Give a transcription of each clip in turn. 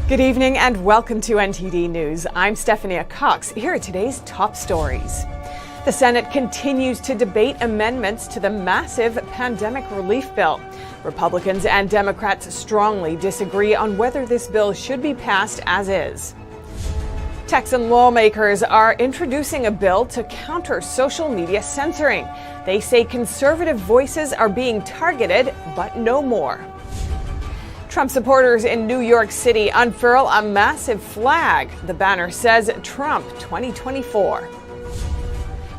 Good evening and welcome to NTD News. I'm Stephania Cox. Here are today's top stories. The Senate continues to debate amendments to the massive pandemic relief bill. Republicans and Democrats strongly disagree on whether this bill should be passed as is. Texan lawmakers are introducing a bill to counter social media censoring. They say conservative voices are being targeted, but no more. Trump supporters in New York City unfurl a massive flag. The banner says Trump 2024.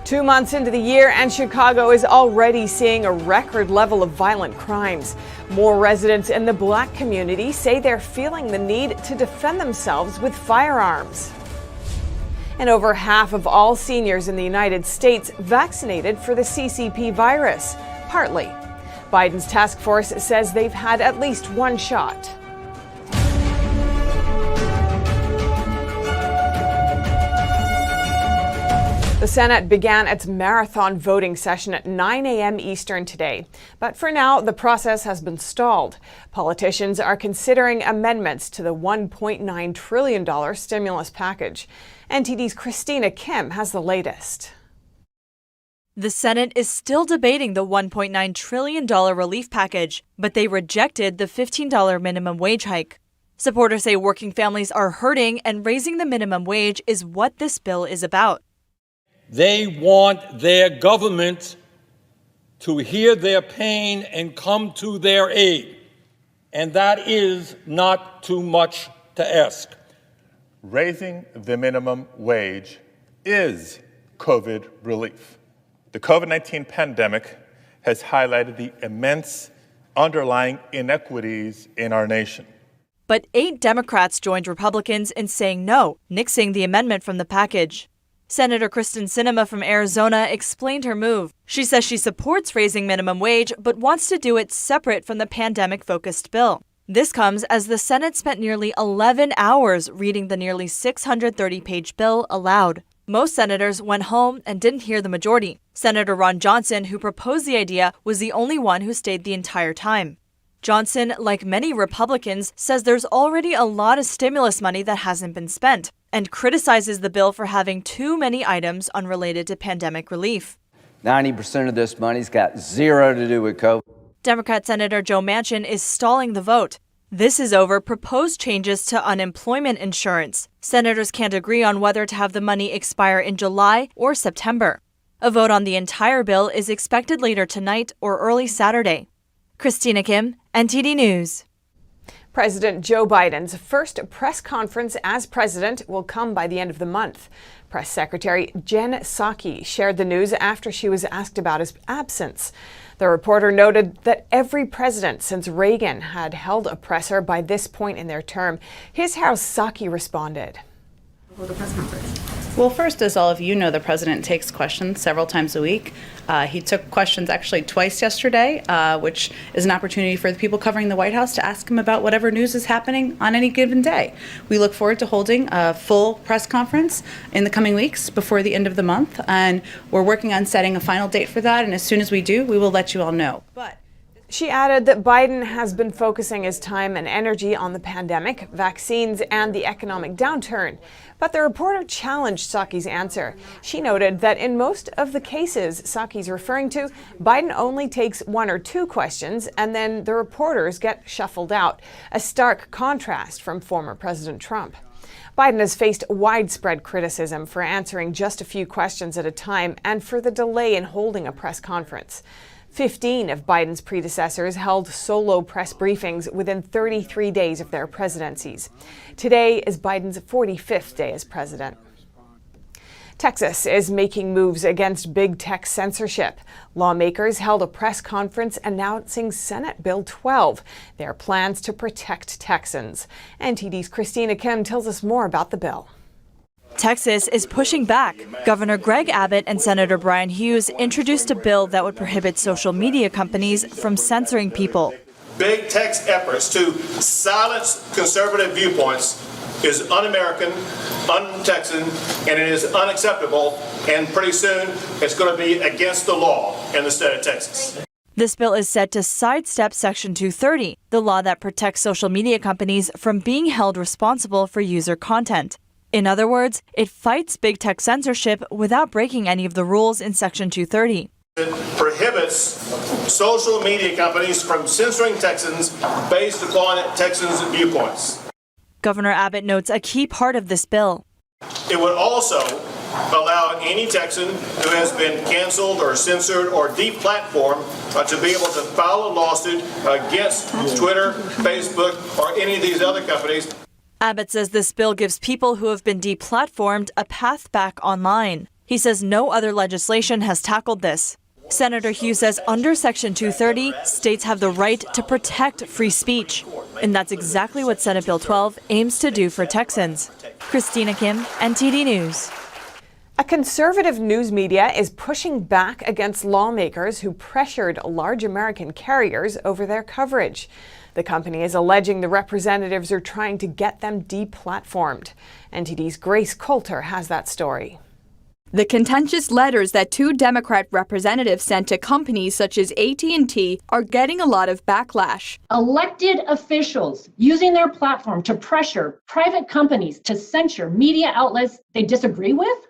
2 months into the year, and Chicago is already seeing a record level of violent crimes. More residents in the Black community say they're feeling the need to defend themselves with firearms. And over half of all seniors in the United States vaccinated for the CCP virus, partly. Biden's task force says they've had at least one shot. The Senate began its marathon voting session at 9 a.m. Eastern today. But for now, the process has been stalled. Politicians are considering amendments to the $1.9 trillion stimulus package. NTD's Christina Kim has the latest. The Senate is still debating the $1.9 trillion relief package, but they rejected the $15 minimum wage hike. Supporters say working families are hurting, and raising the minimum wage is what this bill is about. They want their government to hear their pain and come to their aid, and that is not too much to ask. Raising the minimum wage is COVID relief. The COVID-19 pandemic has highlighted the immense underlying inequities in our nation. But 8 Democrats joined Republicans in saying no, nixing the amendment from the package. Senator Kristen Sinema from Arizona explained her move. She says she supports raising minimum wage, but wants to do it separate from the pandemic-focused bill. This comes as the Senate spent nearly 11 hours reading the nearly 630-page bill aloud. Most senators went home and didn't hear the majority. Senator Ron Johnson, who proposed the idea, was the only one who stayed the entire time. Johnson, like many Republicans, says there's already a lot of stimulus money that hasn't been spent, and criticizes the bill for having too many items unrelated to pandemic relief. 90% of this money's got zero to do with COVID. Democrat Senator Joe Manchin is stalling the vote. This is over proposed changes to unemployment insurance. Senators can't agree on whether to have the money expire in July or September. A vote on the entire bill is expected later tonight or early Saturday. Christina Kim, NTD News. President Joe Biden's first press conference as president will come by the end of the month. Press Secretary Jen Psaki shared the news after she was asked about his absence. The reporter noted that every president since Reagan had held a presser by this point in their term. Here's how Psaki responded. Before the press conference. Well, first, as all of you know, the president takes questions several times a week. He took questions actually twice yesterday, which is an opportunity for the people covering the White House to ask him about whatever news is happening on any given day. We look forward to holding a full press conference in the coming weeks before the end of the month, and we're working on setting a final date for that, and as soon as we do, we will let you all know. She added that Biden has been focusing his time and energy on the pandemic, vaccines, and the economic downturn. But the reporter challenged Psaki's answer. She noted that in most of the cases Psaki's referring to, Biden only takes 1 or 2 questions, and then the reporters get shuffled out, a stark contrast from former President Trump. Biden has faced widespread criticism for answering just a few questions at a time and for the delay in holding a press conference. 15 of Biden's predecessors held solo press briefings within 33 days of their presidencies. Today is Biden's 45th day as president. Texas is making moves against big tech censorship. Lawmakers held a press conference announcing Senate Bill 12, their plans to protect Texans. NTD's Christina Kim tells us more about the bill. Texas is pushing back. Governor Greg Abbott and Senator Brian Hughes introduced a bill that would prohibit social media companies from censoring people. Big tech's efforts to silence conservative viewpoints is un-American, un-Texan, and it is unacceptable, and pretty soon it's going to be against the law in the state of Texas. This bill is set to sidestep Section 230, the law that protects social media companies from being held responsible for user content. In other words, it fights big tech censorship without breaking any of the rules in Section 230. It prohibits social media companies from censoring Texans based upon Texans' viewpoints. Governor Abbott notes a key part of this bill. It would also allow any Texan who has been canceled or censored or deplatformed to be able to file a lawsuit against Twitter, Facebook, or any of these other companies. Abbott says this bill gives people who have been deplatformed a path back online. He says no other legislation has tackled this. Senator Hughes says under Section 230, states have the right to protect free speech. And that's exactly what Senate Bill 12 aims to do for Texans. Christina Kim, NTD News. A conservative news media is pushing back against lawmakers who pressured large American carriers over their coverage. The company is alleging the representatives are trying to get them deplatformed. NTD's Grace Coulter has that story. The contentious letters that two Democrat representatives sent to companies such as AT&T are getting a lot of backlash. Elected officials using their platform to pressure private companies to censor media outlets they disagree with?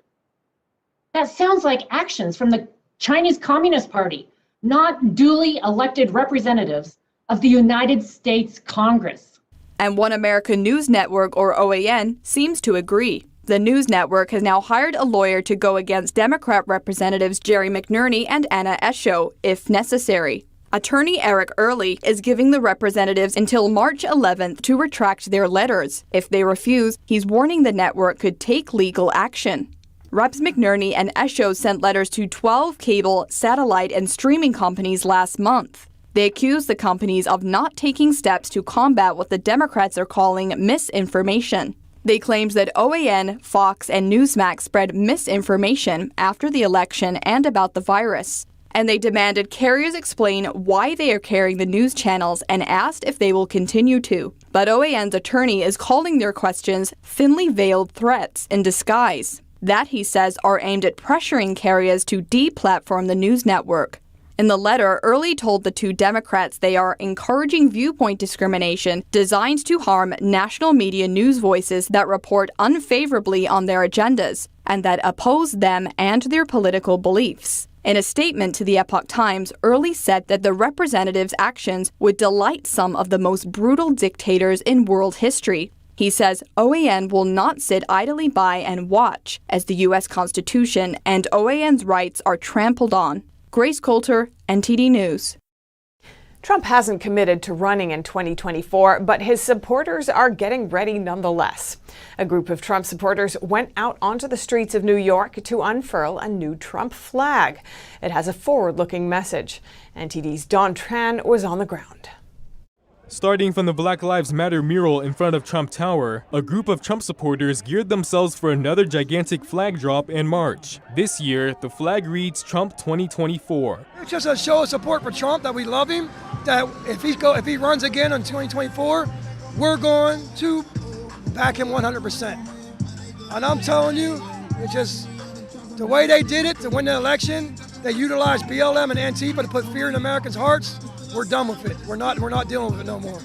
That sounds like actions from the Chinese Communist Party, not duly elected representatives of the United States Congress. And One American News Network, or OAN, seems to agree. The news network has now hired a lawyer to go against Democrat Representatives Jerry McNerney and Anna Eshoo, if necessary. Attorney Eric Early is giving the representatives until March 11th to retract their letters. If they refuse, he's warning the network could take legal action. Reps McNerney and Eshoo sent letters to 12 cable, satellite, and streaming companies last month. They accused the companies of not taking steps to combat what the Democrats are calling misinformation. They claimed that OAN, Fox, and Newsmax spread misinformation after the election and about the virus. And they demanded carriers explain why they are carrying the news channels and asked if they will continue to. But OAN's attorney is calling their questions thinly veiled threats in disguise. That, he says, are aimed at pressuring carriers to deplatform the news network. In the letter, Early told the two Democrats they are encouraging viewpoint discrimination designed to harm national media news voices that report unfavorably on their agendas and that oppose them and their political beliefs. In a statement to the Epoch Times, Early said that the representatives' actions would delight some of the most brutal dictators in world history. He says OAN will not sit idly by and watch as the U.S. Constitution and OAN's rights are trampled on. Grace Coulter, NTD News. Trump hasn't committed to running in 2024, but his supporters are getting ready nonetheless. A group of Trump supporters went out onto the streets of New York to unfurl a new Trump flag. It has a forward-looking message. NTD's Don Tran was on the ground. Starting from the Black Lives Matter mural in front of Trump Tower, a group of Trump supporters geared themselves for another gigantic flag drop and march. This year, the flag reads Trump 2024. It's just a show of support for Trump, that we love him, that if he runs again in 2024, we're going to back him 100%. And I'm telling you, it's just the way they did it to win the election. They utilized BLM and Antifa to put fear in Americans' hearts. We're done with it. We're not dealing with it no more.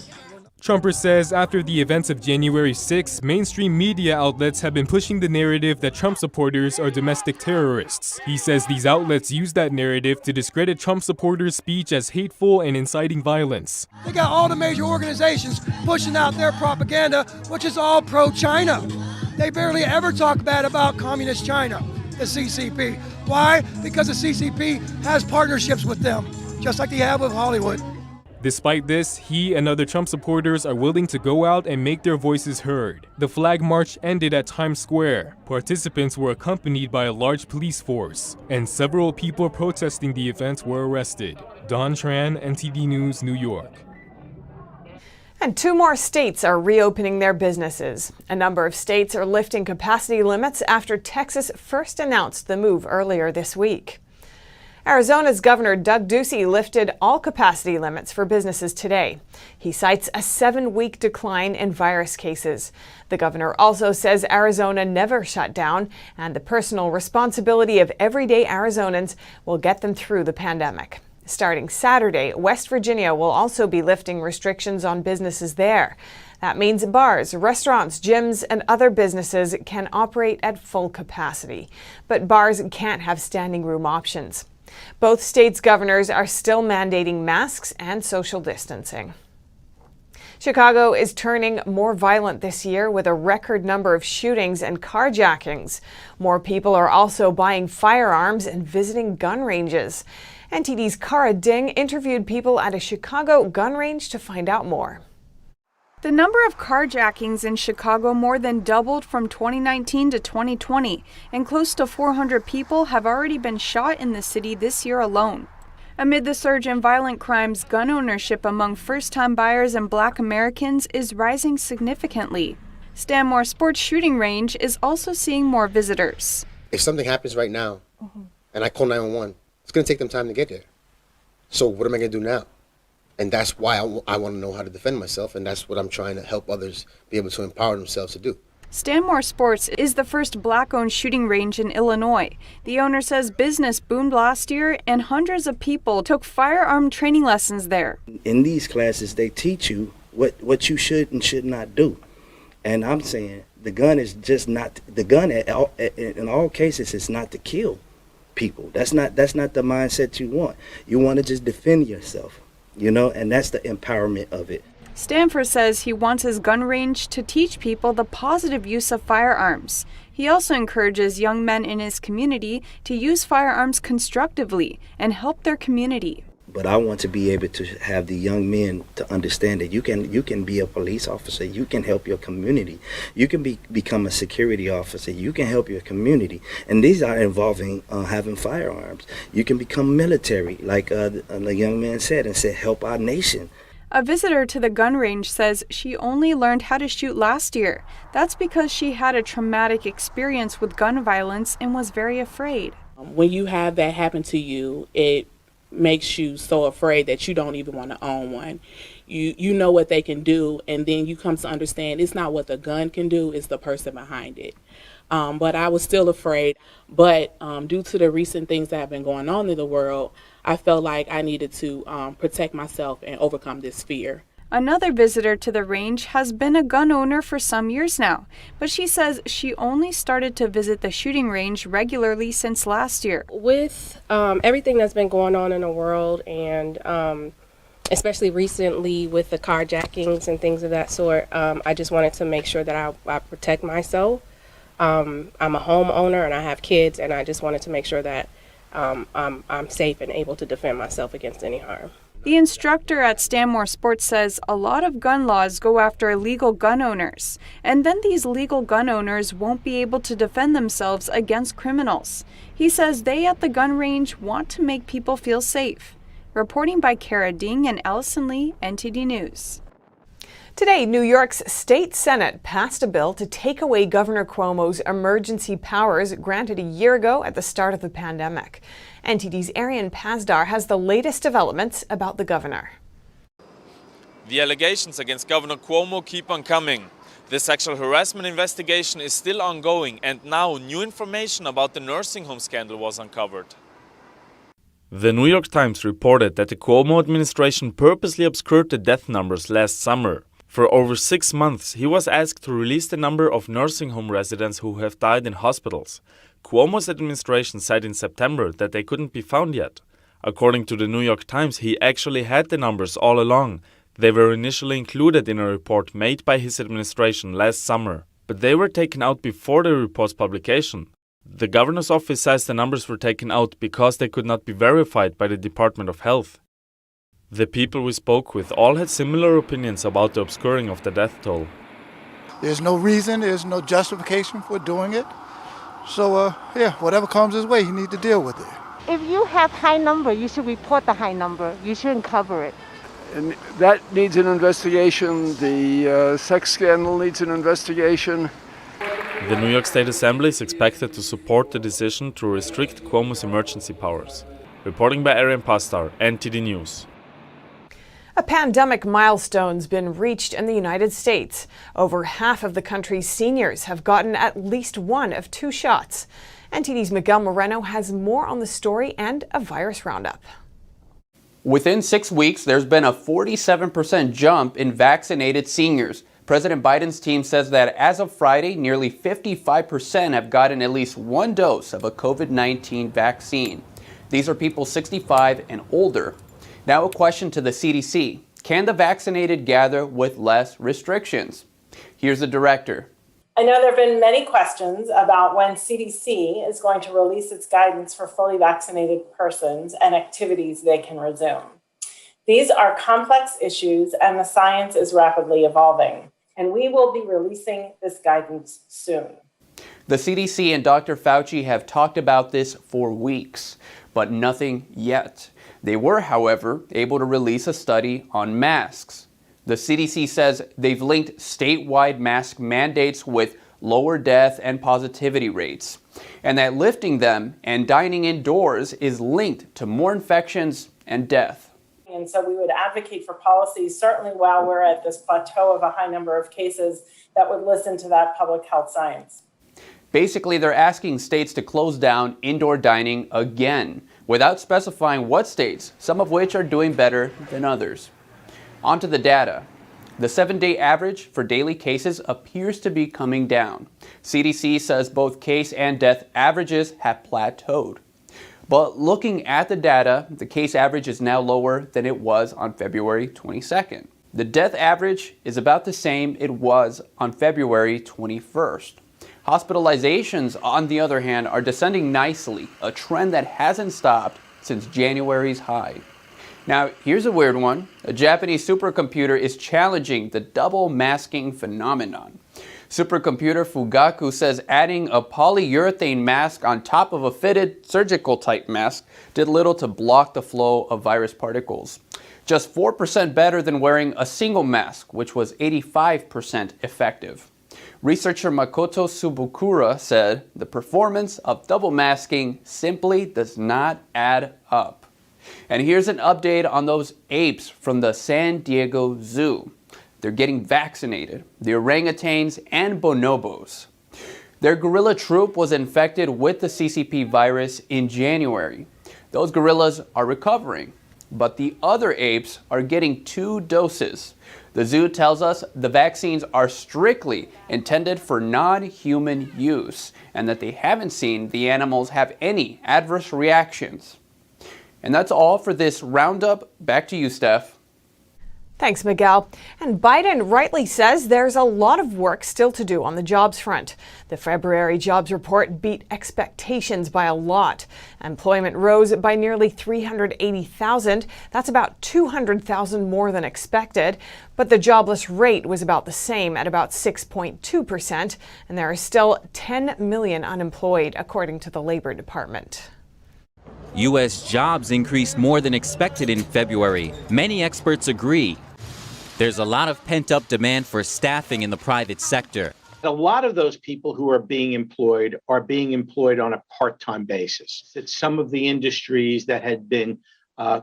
Trumper says after the events of January 6, mainstream media outlets have been pushing the narrative that Trump supporters are domestic terrorists. He says these outlets use that narrative to discredit Trump supporters' speech as hateful and inciting violence. They got all the major organizations pushing out their propaganda, which is all pro-China. They barely ever talk bad about communist China, the CCP. Why? Because the CCP has partnerships with them, just like they have with Hollywood. Despite this, he and other Trump supporters are willing to go out and make their voices heard. The flag march ended at Times Square. Participants were accompanied by a large police force, and several people protesting the event were arrested. Don Tran, NTD News, New York. And 2 more states are reopening their businesses. A number of states are lifting capacity limits after Texas first announced the move earlier this week. Arizona's Governor Doug Ducey lifted all capacity limits for businesses today. He cites a 7-week decline in virus cases. The governor also says Arizona never shut down, and the personal responsibility of everyday Arizonans will get them through the pandemic. Starting Saturday, West Virginia will also be lifting restrictions on businesses there. That means bars, restaurants, gyms, and other businesses can operate at full capacity. But bars can't have standing room options. Both states' governors are still mandating masks and social distancing. Chicago is turning more violent this year with a record number of shootings and carjackings. More people are also buying firearms and visiting gun ranges. NTD's Cara Ding interviewed people at a Chicago gun range to find out more. The number of carjackings in Chicago more than doubled from 2019 to 2020, and close to 400 people have already been shot in the city this year alone. Amid the surge in violent crimes, gun ownership among first-time buyers and Black Americans is rising significantly. Stanmore Sports Shooting Range is also seeing more visitors. If something happens right now and I call 911, it's going to take them time to get there. So what am I going to do now? And that's why I want to know how to defend myself, and that's what I'm trying to help others be able to empower themselves to do. Stanmore Sports is the first Black-owned shooting range in Illinois. The owner says business boomed last year and hundreds of people took firearm training lessons there. In these classes, they teach you what you should and should not do. And I'm saying the gun is just not, the gun in all cases is not to kill people. That's not the mindset you want. You want to just defend yourself, you know, and that's the empowerment of it. Stanford says he wants his gun range to teach people the positive use of firearms. He also encourages young men in his community to use firearms constructively and help their community. But I want to be able to have the young men to understand that you can be a police officer, you can help your community, you can become a security officer, you can help your community, and these are involving having firearms. You can become military, like the young man said, and said, help our nation. A visitor to the gun range says she only learned how to shoot last year. That's because she had a traumatic experience with gun violence and was very afraid. When you have that happen to you, it makes you so afraid that you don't even want to own one. You know what they can do, and then you come to understand it's not what the gun can do, it's the person behind it. But I was still afraid. But due to the recent things that have been going on in the world, I felt like I needed to protect myself and overcome this fear. Another visitor to the range has been a gun owner for some years now, but she says she only started to visit the shooting range regularly since last year. With everything that's been going on in the world, and especially recently with the carjackings and things of that sort, I just wanted to make sure that I protect myself. I'm a homeowner and I have kids, and I just wanted to make sure that I'm safe and able to defend myself against any harm. The instructor at Stanmore Sports says a lot of gun laws go after illegal gun owners, and then these legal gun owners won't be able to defend themselves against criminals. He says they at the gun range want to make people feel safe. Reporting by Cara Ding and Allison Lee, NTD News. Today, New York's state Senate passed a bill to take away Governor Cuomo's emergency powers granted a year ago at the start of the pandemic. NTD's Arian Pazdar has the latest developments about the governor. The allegations against Governor Cuomo keep on coming. The sexual harassment investigation is still ongoing, and now new information about the nursing home scandal was uncovered. The New York Times reported that the Cuomo administration purposely obscured the death numbers last summer. For over 6 months, he was asked to release the number of nursing home residents who have died in hospitals. Cuomo's administration said in September that they couldn't be found yet. According to the New York Times, he actually had the numbers all along. They were initially included in a report made by his administration last summer, but they were taken out before the report's publication. The governor's office says the numbers were taken out because they could not be verified by the Department of Health. The people we spoke with all had similar opinions about the obscuring of the death toll. There's no reason, there's no justification for doing it. So, whatever comes his way, you need to deal with it. If you have high number, you should report the high number. You shouldn't cover it. And that needs an investigation. The sex scandal needs an investigation. The New York State Assembly is expected to support the decision to restrict Cuomo's emergency powers. Reporting by Arian Pazdar, NTD News. A pandemic milestone's been reached in the United States. Over half of the country's seniors have gotten at least one of 2 shots. NTD's Miguel Moreno has more on the story and a virus roundup. Within 6 weeks, there's been a 47% jump in vaccinated seniors. President Biden's team says that as of Friday, nearly 55% have gotten at least one dose of a COVID-19 vaccine. These are people 65 and older. Now a question to the CDC. Can the vaccinated gather with less restrictions? Here's the director. I know there have been many questions about when CDC is going to release its guidance for fully vaccinated persons and activities they can resume. These are complex issues and the science is rapidly evolving, and we will be releasing this guidance soon. The CDC and Dr. Fauci have talked about this for weeks, but nothing yet. They were, however, able to release a study on masks. The CDC says they've linked statewide mask mandates with lower death and positivity rates, and that lifting them and dining indoors is linked to more infections and death. And so we would advocate for policies, certainly while we're at this plateau of a high number of cases, that would listen to that public health science. Basically, they're asking states to close down indoor dining again, without specifying what states, some of which are doing better than others. On to the data. The 7-day average for daily cases appears to be coming down. CDC says both case and death averages have plateaued. But looking at the data, the case average is now lower than it was on February 22nd. The death average is about the same it was on February 21st. Hospitalizations, on the other hand, are descending nicely, a trend that hasn't stopped since January's high. Now, here's a weird one. A Japanese supercomputer is challenging the double masking phenomenon. Supercomputer Fugaku says adding a polyurethane mask on top of a fitted surgical type mask did little to block the flow of virus particles. Just 4% better than wearing a single mask, which was 85% effective. Researcher Makoto Subukura said the performance of double masking simply does not add up. And here's an update on those apes from the San Diego Zoo. They're getting vaccinated, the orangutans and bonobos. Their gorilla troop was infected with the CCP virus in January. Those gorillas are recovering, but the other apes are getting 2 doses. The zoo tells us the vaccines are strictly intended for non-human use and that they haven't seen the animals have any adverse reactions. And that's all for this roundup. Back to you, Steph. Thanks, Miguel. And Biden rightly says there's a lot of work still to do on the jobs front. The February jobs report beat expectations by a lot. Employment rose by nearly 380,000. That's about 200,000 more than expected. But the jobless rate was about the same at about 6.2%. And there are still 10 million unemployed, according to the Labor Department. U.S. jobs increased more than expected in February. Many experts agree. There's a lot of pent-up demand for staffing in the private sector. A lot of those people who are being employed on a part-time basis. That some of the industries that had been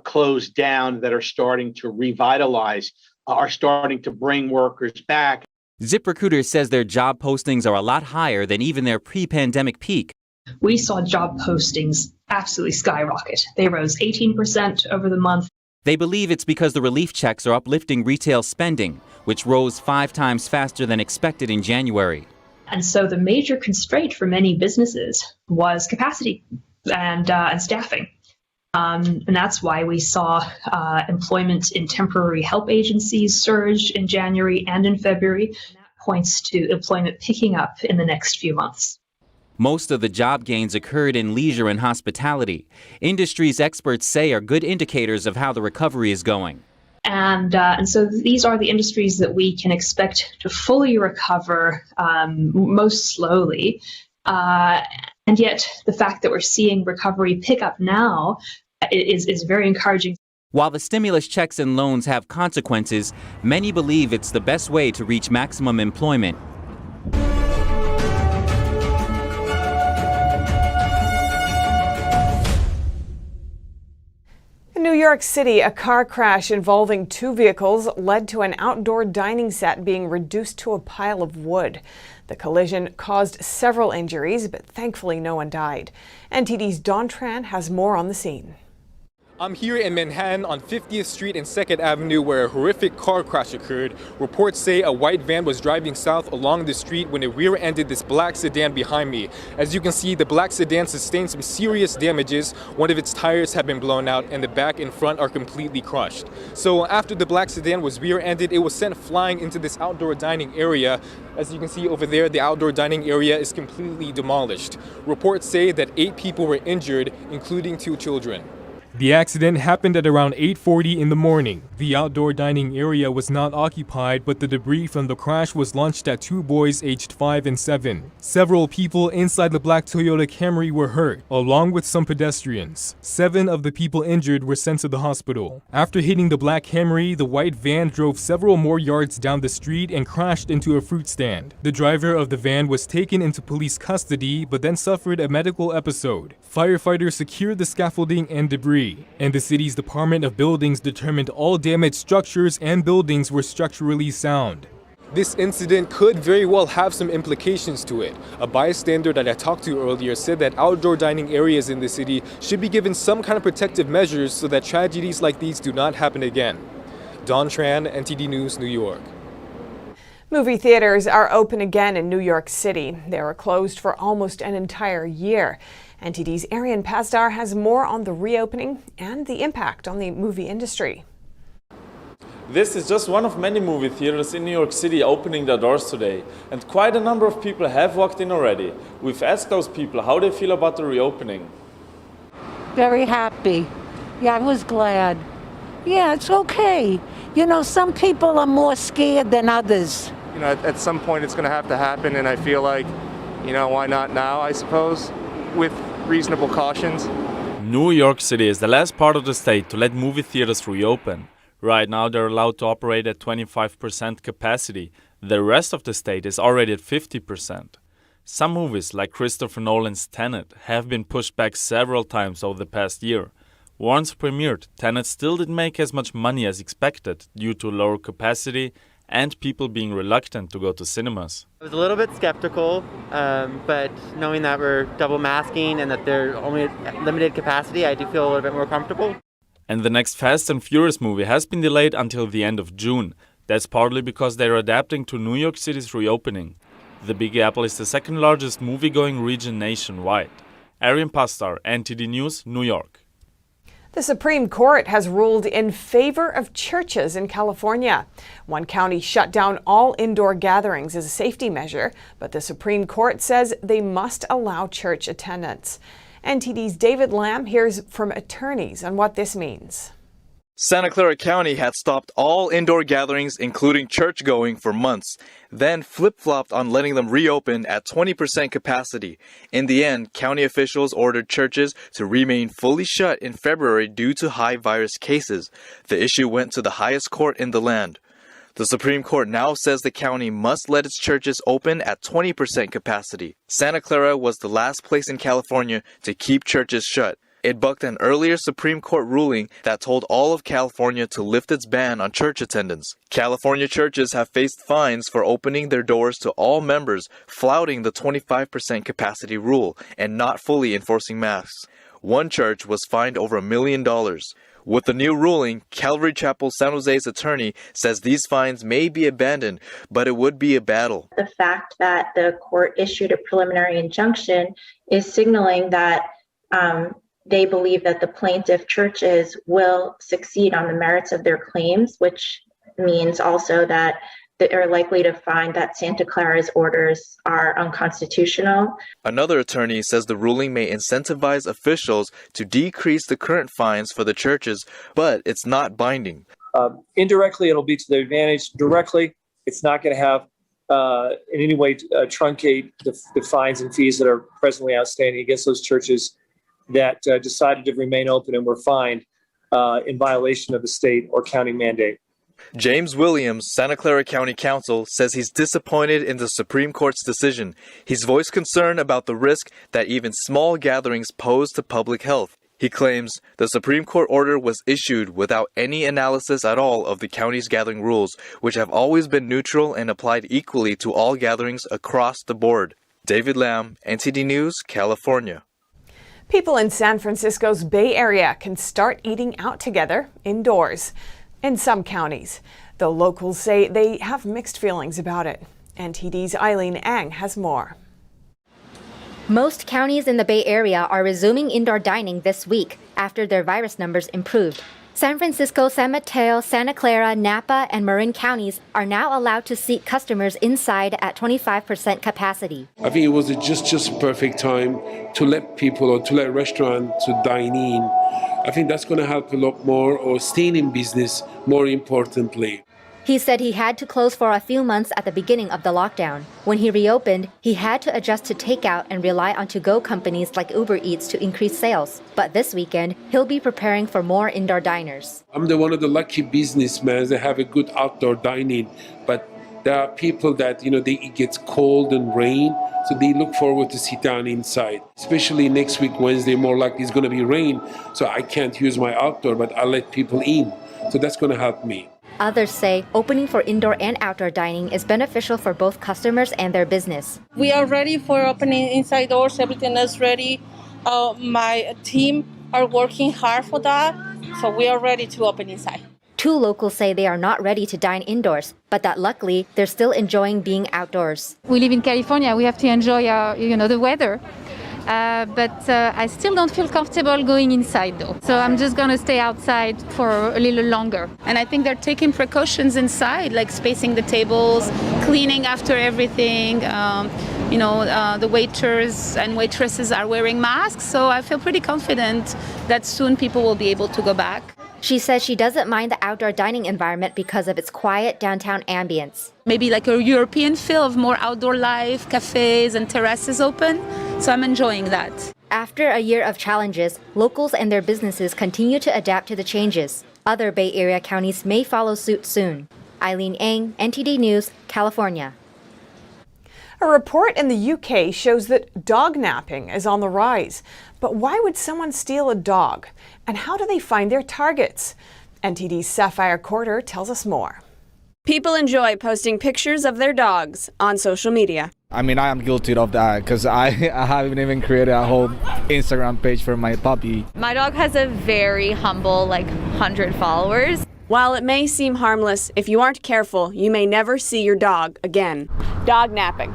closed down that are starting to revitalize are starting to bring workers back. ZipRecruiter says their job postings are a lot higher than even their pre-pandemic peak. We saw job postings absolutely skyrocket. They rose 18% over the month. They believe it's because the relief checks are uplifting retail spending, which rose 5 times faster than expected in January. And so the major constraint for many businesses was capacity and staffing. And that's why we saw employment in temporary help agencies surge in January and in February. And that points to employment picking up in the next few months. Most of the job gains occurred in leisure and hospitality, industries experts say are good indicators of how the recovery is going. And so these are the industries that we can expect to fully recover most slowly. And yet the fact that we're seeing recovery pick up now is very encouraging. While the stimulus checks and loans have consequences, many believe it's the best way to reach maximum employment. In New York City, a car crash involving 2 vehicles led to an outdoor dining set being reduced to a pile of wood. The collision caused several injuries, but thankfully no one died. NTD's Dawn Tran has more on the scene. I'm here in Manhattan on 50th Street and 2nd Avenue where a horrific car crash occurred. Reports say a white van was driving south along the street when it rear-ended this black sedan behind me. As you can see, the black sedan sustained some serious damages. One of its tires have been blown out and the back and front are completely crushed. So after the black sedan was rear-ended, it was sent flying into this outdoor dining area. As you can see over there, the outdoor dining area is completely demolished. Reports say that 8 people were injured, including 2 children. The accident happened at around 8:40 in the morning. The outdoor dining area was not occupied, but the debris from the crash was launched at 2 boys aged 5 and 7. Several people inside the black Toyota Camry were hurt, along with some pedestrians. 7 of the people injured were sent to the hospital. After hitting the black Camry, the white van drove several more yards down the street and crashed into a fruit stand. The driver of the van was taken into police custody, but then suffered a medical episode. Firefighters secured the scaffolding and debris, and the city's Department of Buildings determined all damaged structures and buildings were structurally sound. This incident could very well have some implications to it. A bystander that I talked to earlier said that outdoor dining areas in the city should be given some kind of protective measures so that tragedies like these do not happen again. Don Tran, NTD News, New York. Movie theaters are open again in New York City. They were closed for almost an entire year. NTD's Arian Pasdar has more on the reopening and the impact on the movie industry. This is just one of many movie theaters in New York City opening their doors today, and quite a number of people have walked in already. We've asked those people how they feel about the reopening. Very happy. Yeah, I was glad. Yeah, it's okay. You know, some people are more scared than others. You know, at some point it's going to have to happen, and I feel like, you know, why not now, I suppose, with reasonable cautions. New York City is the last part of the state to let movie theaters reopen. Right now they're allowed to operate at 25% capacity. The rest of the state is already at 50%. Some movies, like Christopher Nolan's Tenet, have been pushed back several times over the past year. Once premiered, Tenet still didn't make as much money as expected due to lower capacity and people being reluctant to go to cinemas. I was a little bit skeptical, but knowing that we're double masking and that they're only at limited capacity, I do feel a little bit more comfortable. And the next Fast and Furious movie has been delayed until the end of June. That's partly because they're adapting to New York City's reopening. The Big Apple is the second largest movie-going region nationwide. Arian Pasdar, NTD News, New York. The Supreme Court has ruled in favor of churches in California. One county shut down all indoor gatherings as a safety measure, but the Supreme Court says they must allow church attendance. NTD's David Lamb hears from attorneys on what this means. Santa Clara County had stopped all indoor gatherings, including church-going, for months, then flip-flopped on letting them reopen at 20% capacity. In the end, county officials ordered churches to remain fully shut in February due to high virus cases. The issue went to the highest court in the land. The Supreme Court now says the county must let its churches open at 20% capacity. Santa Clara was the last place in California to keep churches shut. It bucked an earlier Supreme Court ruling that told all of California to lift its ban on church attendance. California churches have faced fines for opening their doors to all members, flouting the 25% capacity rule, and not fully enforcing masks. One church was fined over $1 million. With the new ruling, Calvary Chapel San Jose's attorney says these fines may be abandoned, but it would be a battle. The fact that the court issued a preliminary injunction is signaling that they believe that the plaintiff churches will succeed on the merits of their claims, which means also that they're likely to find that Santa Clara's orders are unconstitutional. Another attorney says the ruling may incentivize officials to decrease the current fines for the churches, but it's not binding. Indirectly, it'll be to their advantage. Directly, it's not going to have in any way truncate the fines and fees that are presently outstanding against those churches that decided to remain open and were fined in violation of the state or county mandate. James Williams, Santa Clara County Counsel, says he's disappointed in the Supreme Court's decision. He's voiced concern about the risk that even small gatherings pose to public health. He claims the Supreme Court order was issued without any analysis at all of the county's gathering rules, which have always been neutral and applied equally to all gatherings across the board. David Lamb, NTD News, California. People in San Francisco's Bay Area can start eating out together indoors. In some counties, though locals say they have mixed feelings about it. NTD's Eileen Ang has more. Most counties in the Bay Area are resuming indoor dining this week after their virus numbers improved. San Francisco, San Mateo, Santa Clara, Napa, and Marin counties are now allowed to seat customers inside at 25% capacity. I think it was just perfect time to let people or to let restaurants to dine in. I think that's going to help a lot more, or staying in business more importantly. He said he had to close for a few months at the beginning of the lockdown. When he reopened, he had to adjust to takeout and rely on to-go companies like Uber Eats to increase sales. But this weekend, he'll be preparing for more indoor diners. I'm one of the lucky businessmen that have a good outdoor dining, but there are people that, it gets cold and rain, so they look forward to sit down inside. Especially next week, Wednesday, more likely it's going to be rain, so I can't use my outdoor, but I'll let people in. So that's going to help me. Others say opening for indoor and outdoor dining is beneficial for both customers and their business. We are ready for opening inside doors. Everything is ready. My team are working hard for that, so we are ready to open inside. Two locals say they are not ready to dine indoors, but that luckily they're still enjoying being outdoors. We live in California. We have to enjoy the weather. But I still don't feel comfortable going inside though. So I'm just going to stay outside for a little longer. And I think they're taking precautions inside, like spacing the tables, cleaning after everything. The waiters and waitresses are wearing masks. So I feel pretty confident that soon people will be able to go back. She says she doesn't mind the outdoor dining environment because of its quiet downtown ambience. Maybe like a European feel of more outdoor life, cafes and terraces open. So I'm enjoying that. After a year of challenges, locals and their businesses continue to adapt to the changes. Other Bay Area counties may follow suit soon. Eileen Ang, NTD News, California. A report in the UK shows that dognapping is on the rise. But why would someone steal a dog? And how do they find their targets? NTD's Sapphire Quarter tells us more. People enjoy posting pictures of their dogs on social media. I mean, I am guilty of that because I haven't even created a whole Instagram page for my puppy. My dog has a very humble, 100 followers. While it may seem harmless, if you aren't careful, you may never see your dog again. Dognapping.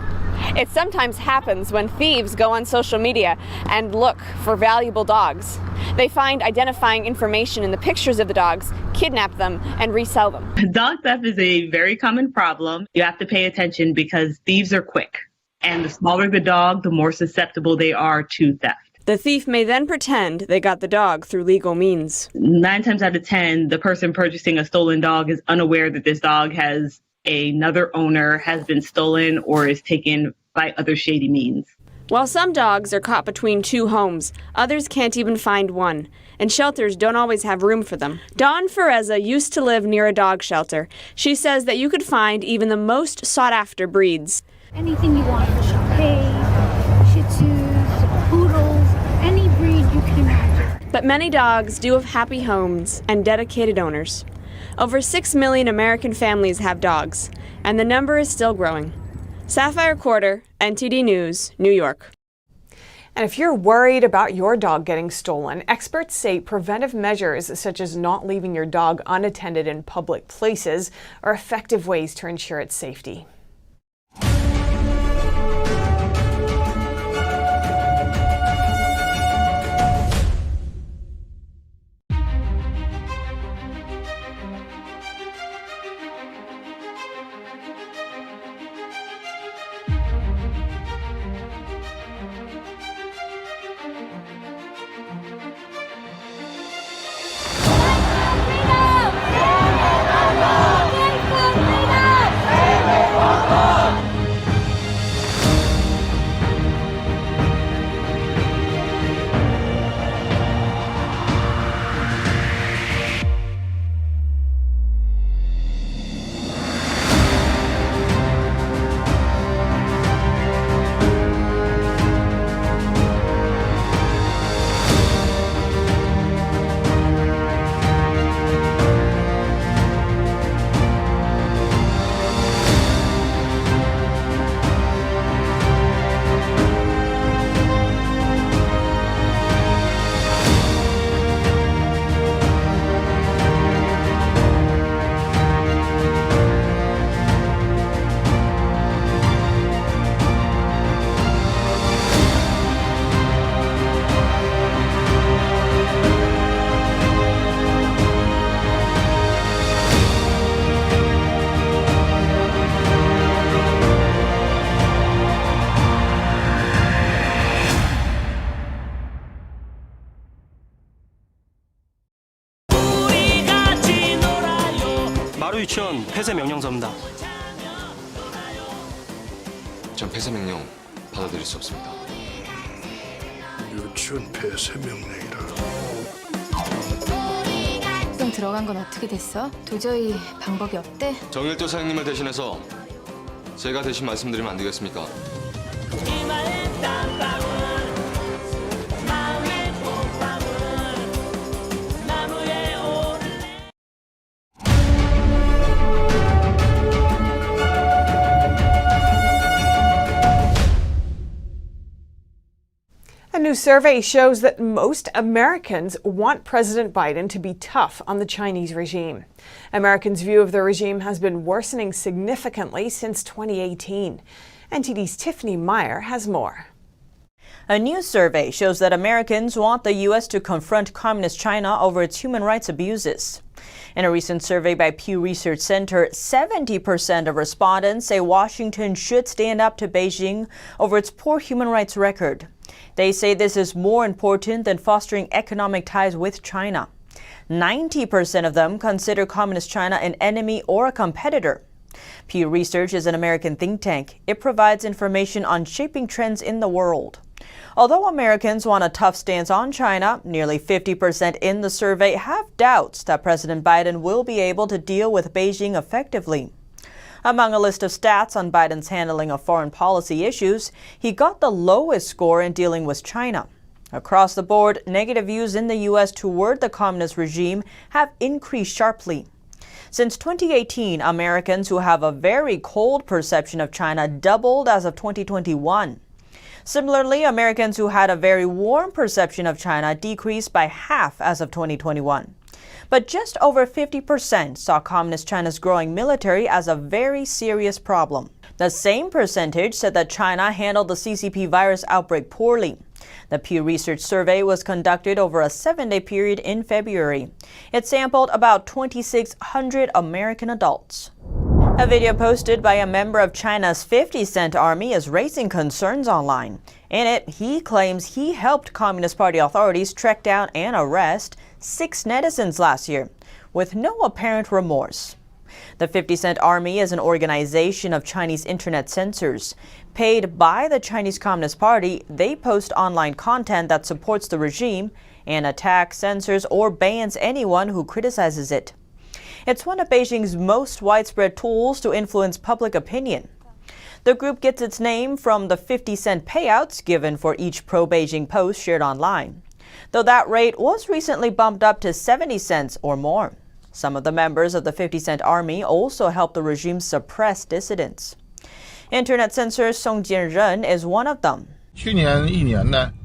It sometimes happens when thieves go on social media and look for valuable dogs. They find identifying information in the pictures of the dogs, kidnap them, and resell them. Dog theft is a very common problem. You have to pay attention because thieves are quick. And the smaller the dog, the more susceptible they are to theft. The thief may then pretend they got the dog through legal means. 9 times out of 10, the person purchasing a stolen dog is unaware that this dog has another owner, has been stolen, or is taken by other shady means. While some dogs are caught between two homes, others can't even find one, and shelters don't always have room for them. Dawn Fereza used to live near a dog shelter. She says that you could find even the most sought-after breeds. Anything you want, Shih Tzus, Poodles, any breed you can imagine. But many dogs do have happy homes and dedicated owners. Over 6 million American families have dogs, and the number is still growing. Sapphire Quarter, NTD News, New York. And if you're worried about your dog getting stolen, experts say preventive measures such as not leaving your dog unattended in public places are effective ways to ensure its safety. 유치원 폐쇄 명령서입니다. 전 폐쇄 명령 받아들일 수 없습니다. 유치원 폐쇄 명령이라. 좀 들어간 건 어떻게 됐어? 도저히 방법이 없대? 정일도 사장님을 대신해서 제가 대신 말씀드리면 안 되겠습니까? A new survey shows that most Americans want President Biden to be tough on the Chinese regime. Americans' view of the regime has been worsening significantly since 2018. NTD's Tiffany Meyer has more. A new survey shows that Americans want the U.S. to confront Communist China over its human rights abuses. In a recent survey by Pew Research Center, 70% of respondents say Washington should stand up to Beijing over its poor human rights record. They say this is more important than fostering economic ties with China. 90% of them consider Communist China an enemy or a competitor. Pew Research is an American think tank. It provides information on shaping trends in the world. Although Americans want a tough stance on China, nearly 50% in the survey have doubts that President Biden will be able to deal with Beijing effectively. Among a list of stats on Biden's handling of foreign policy issues, he got the lowest score in dealing with China. Across the board, negative views in the U.S. toward the communist regime have increased sharply. Since 2018, Americans who have a very cold perception of China doubled as of 2021. Similarly, Americans who had a very warm perception of China decreased by half as of 2021. But just over 50% saw Communist China's growing military as a very serious problem. The same percentage said that China handled the CCP virus outbreak poorly. The Pew Research survey was conducted over a 7-day period in February. It sampled about 2,600 American adults. A video posted by a member of China's 50 Cent Army is raising concerns online. In it, he claims he helped Communist Party authorities track down and arrest 6 netizens last year, with no apparent remorse. The 50 Cent Army is an organization of Chinese internet censors. Paid by the Chinese Communist Party, they post online content that supports the regime and attacks, censors, or bans anyone who criticizes it. It's one of Beijing's most widespread tools to influence public opinion. The group gets its name from the 50-cent payouts given for each pro-Beijing post shared online, though that rate was recently bumped up to 70 cents or more. Some of the members of the 50 Cent Army also help the regime suppress dissidents. Internet censor Song Jianren is one of them.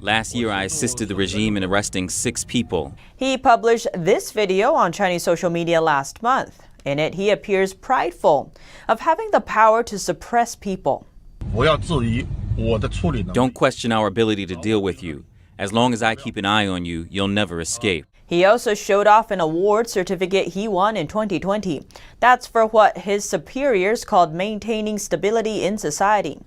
Last year, I assisted the regime in arresting 6 people. He published this video on Chinese social media last month. In it, he appears prideful of having the power to suppress people. Don't question our ability to deal with you. As long as I keep an eye on you, you'll never escape. He also showed off an award certificate he won in 2020. That's for what his superiors called maintaining stability in society.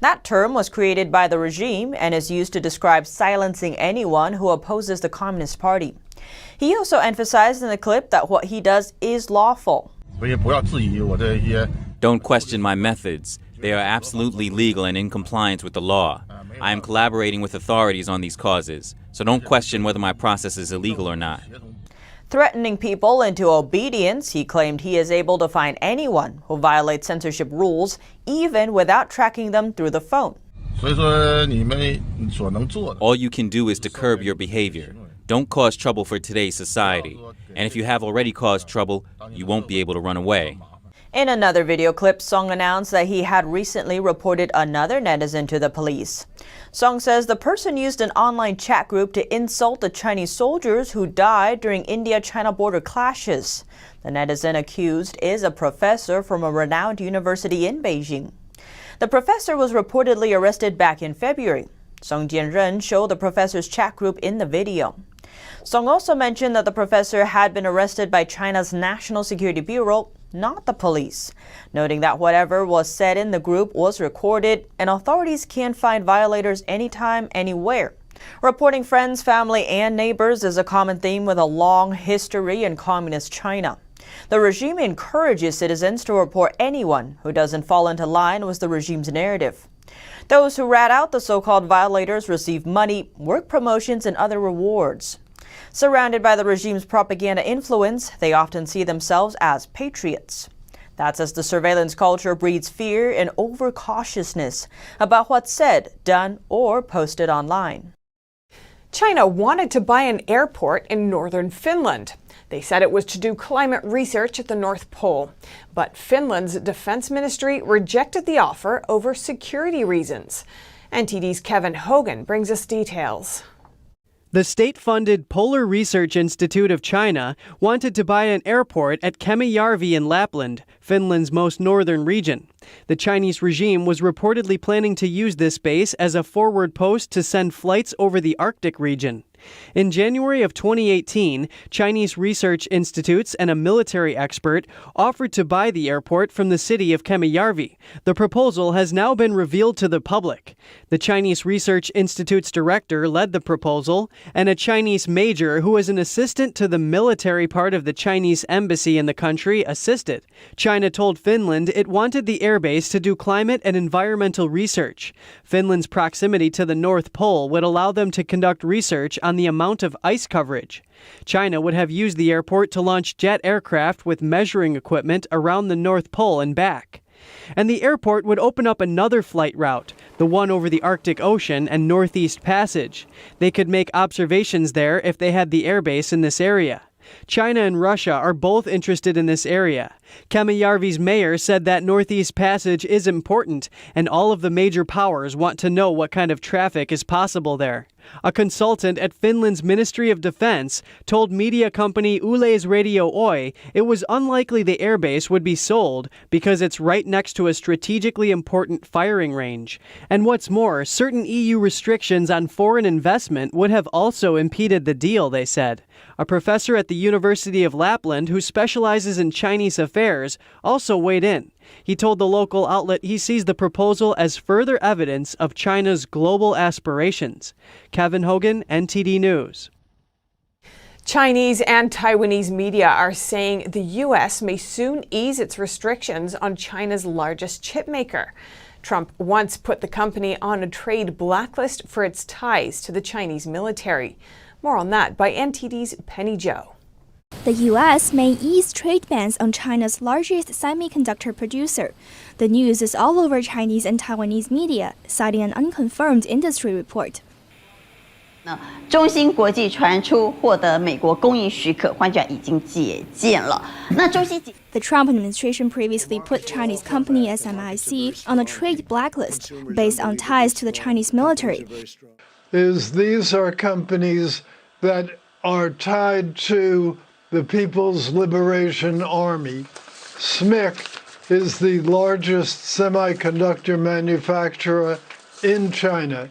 That term was created by the regime and is used to describe silencing anyone who opposes the Communist Party. He also emphasized in the clip that what he does is lawful. Don't question my methods. They are absolutely legal and in compliance with the law. I am collaborating with authorities on these causes, so don't question whether my process is illegal or not. Threatening people into obedience, he claimed he is able to find anyone who violates censorship rules, even without tracking them through the phone. All you can do is to curb your behavior. Don't cause trouble for today's society. And if you have already caused trouble, you won't be able to run away. In another video clip, Song announced that he had recently reported another netizen to the police. Song says the person used an online chat group to insult the Chinese soldiers who died during India-China border clashes. The netizen accused is a professor from a renowned university in Beijing. The professor was reportedly arrested back in February. Song Jianren showed the professor's chat group in the video. Song also mentioned that the professor had been arrested by China's National Security Bureau, not the police, noting that whatever was said in the group was recorded and authorities can find violators anytime, anywhere. Reporting friends, family, and neighbors is a common theme with a long history in communist China. The regime encourages citizens to report anyone who doesn't fall into line with the regime's narrative. Those who rat out the so-called violators receive money, work promotions, and other rewards. Surrounded by the regime's propaganda influence, they often see themselves as patriots. That's as the surveillance culture breeds fear and overcautiousness about what's said, done, or posted online. China wanted to buy an airport in northern Finland. They said it was to do climate research at the North Pole. But Finland's defense ministry rejected the offer over security reasons. NTD's Kevin Hogan brings us details. The state-funded Polar Research Institute of China wanted to buy an airport at Kemijärvi in Lapland, Finland's most northern region. The Chinese regime was reportedly planning to use this base as a forward post to send flights over the Arctic region. In January of 2018, Chinese research institutes and a military expert offered to buy the airport from the city of Kemijärvi. The proposal has now been revealed to the public. The Chinese Research Institute's director led the proposal, and a Chinese major who was an assistant to the military part of the Chinese embassy in the country assisted. China told Finland it wanted the airbase to do climate and environmental research. Finland's proximity to the North Pole would allow them to conduct research on the amount of ice coverage. China would have used the airport to launch jet aircraft with measuring equipment around the North Pole and back. And the airport would open up another flight route, the one over the Arctic Ocean and Northeast Passage. They could make observations there if they had the airbase in this area. China and Russia are both interested in this area. Kemijärvi's mayor said that Northeast Passage is important, and all of the major powers want to know what kind of traffic is possible there. A consultant at Finland's Ministry of Defense told media company Yleisradio Oy it was unlikely the airbase would be sold because it's right next to a strategically important firing range. And what's more, certain EU restrictions on foreign investment would have also impeded the deal, they said. A professor at the University of Lapland who specializes in Chinese affairs also weighed in. He told the local outlet he sees the proposal as further evidence of China's global aspirations. Kevin Hogan, NTD News. Chinese and Taiwanese media are saying the U.S. may soon ease its restrictions on China's largest chipmaker. Trump once put the company on a trade blacklist for its ties to the Chinese military. More on that by NTD's Penny Zhou. The U.S. may ease trade bans on China's largest semiconductor producer. The news is all over Chinese and Taiwanese media, citing an unconfirmed industry report. 中芯国际传出获得美国供应许可，换句话已经解禁了。那中芯 The Trump administration previously put Chinese company SMIC on a trade blacklist based on ties to the Chinese military. These are companies that are tied to the People's Liberation Army. SMIC is the largest semiconductor manufacturer in China,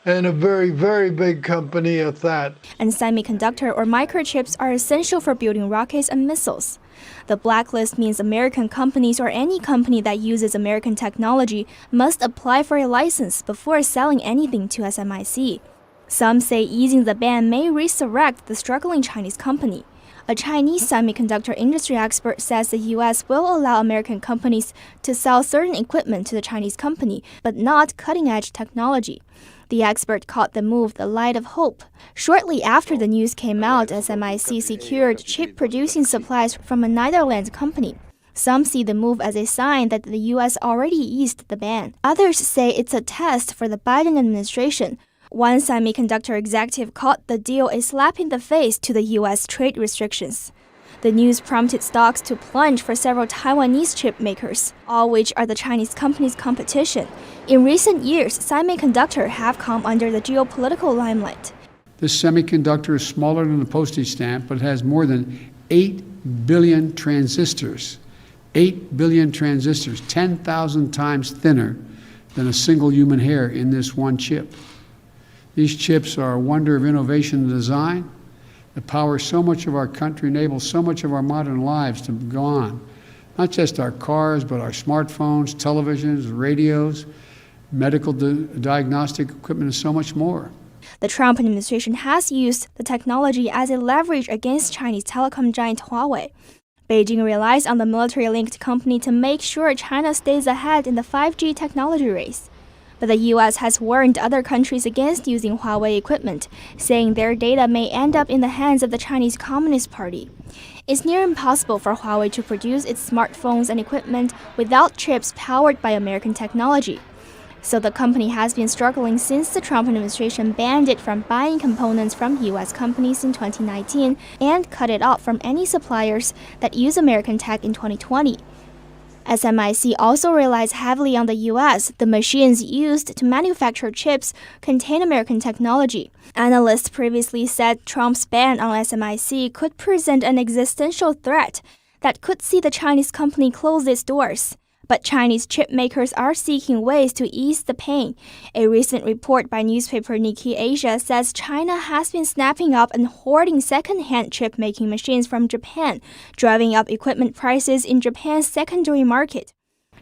and a very, very big company at that. And semiconductor or microchips are essential for building rockets and missiles. The blacklist means American companies or any company that uses American technology must apply for a license before selling anything to SMIC. Some say easing the ban may resurrect the struggling Chinese company. A Chinese semiconductor industry expert says the U.S. will allow American companies to sell certain equipment to the Chinese company, but not cutting-edge technology. The expert called the move the light of hope. Shortly after the news came out, SMIC secured chip-producing supplies from a Netherlands company. Some see the move as a sign that the U.S. already eased the ban. Others say it's a test for the Biden administration. One semiconductor executive called the deal a slap in the face to the U.S. trade restrictions. The news prompted stocks to plunge for several Taiwanese chip makers, all which are the Chinese company's competition. In recent years, semiconductors have come under the geopolitical limelight. This semiconductor is smaller than a postage stamp, but it has more than 8 billion transistors. 8 billion transistors, 10,000 times thinner than a single human hair in this one chip. These chips are a wonder of innovation and design that power so much of our country, enables so much of our modern lives to go on. Not just our cars, but our smartphones, televisions, radios, medical diagnostic equipment, and so much more. The Trump administration has used the technology as a leverage against Chinese telecom giant Huawei. Beijing relies on the military-linked company to make sure China stays ahead in the 5G technology race. But the U.S. has warned other countries against using Huawei equipment, saying their data may end up in the hands of the Chinese Communist Party. It's near impossible for Huawei to produce its smartphones and equipment without chips powered by American technology. So the company has been struggling since the Trump administration banned it from buying components from U.S. companies in 2019 and cut it off from any suppliers that use American tech in 2020. SMIC also relies heavily on the U.S. The machines used to manufacture chips contain American technology. Analysts previously said Trump's ban on SMIC could present an existential threat that could see the Chinese company close its doors. But Chinese chip makers are seeking ways to ease the pain. A recent report by newspaper Nikkei Asia says China has been snapping up and hoarding second-hand chip-making machines from Japan, driving up equipment prices in Japan's secondary market.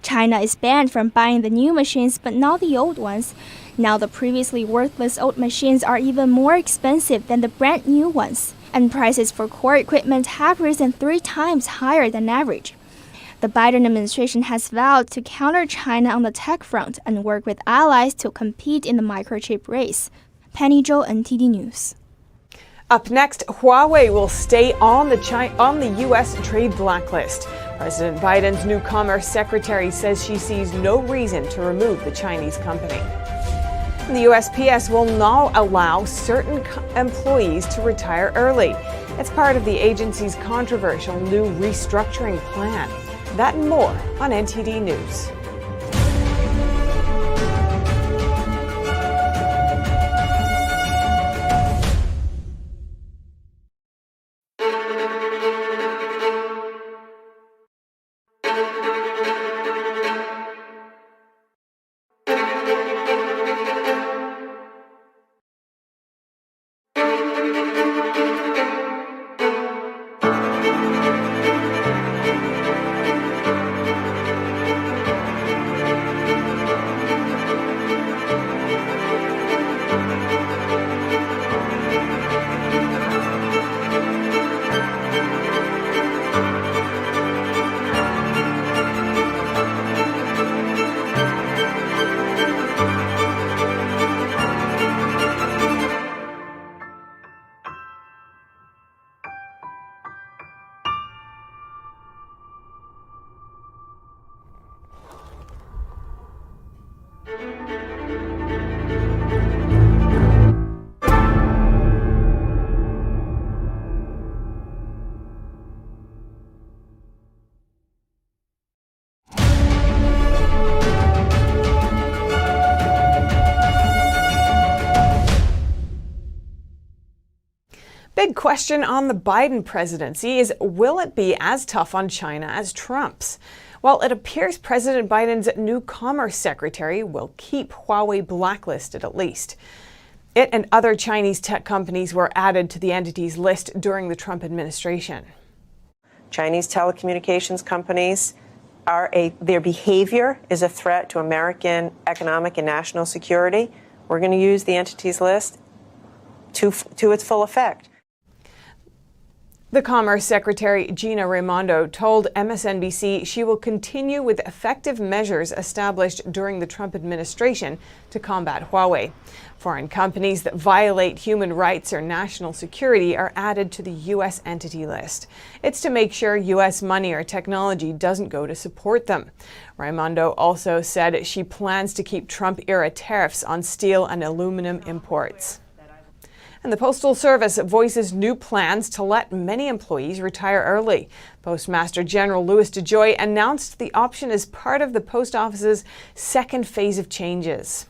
China is banned from buying the new machines but not the old ones. Now the previously worthless old machines are even more expensive than the brand new ones, and prices for core equipment have risen 3 times higher than average. The Biden administration has vowed to counter China on the tech front and work with allies to compete in the microchip race. Penny Zhou, NTD News. Up next, Huawei will stay on the U.S. trade blacklist. President Biden's new Commerce Secretary says she sees no reason to remove the Chinese company. The USPS will now allow certain employees to retire early. It's part of the agency's controversial new restructuring plan. That and more on NTD News. Big question on the Biden presidency is, will it be as tough on China as Trump's? Well, it appears President Biden's new Commerce Secretary will keep Huawei blacklisted at least. It and other Chinese tech companies were added to the entity's list during the Trump administration. Chinese telecommunications companies their behavior is a threat to American economic and national security. We're going to use the entities list to its full effect. The Commerce Secretary, Gina Raimondo, told MSNBC she will continue with effective measures established during the Trump administration to combat Huawei. Foreign companies that violate human rights or national security are added to the U.S. entity list. It's to make sure U.S. money or technology doesn't go to support them. Raimondo also said she plans to keep Trump-era tariffs on steel and aluminum imports. And the Postal Service voices new plans to let many employees retire early. Postmaster General Louis DeJoy announced the option as part of the Post Office's second phase of changes.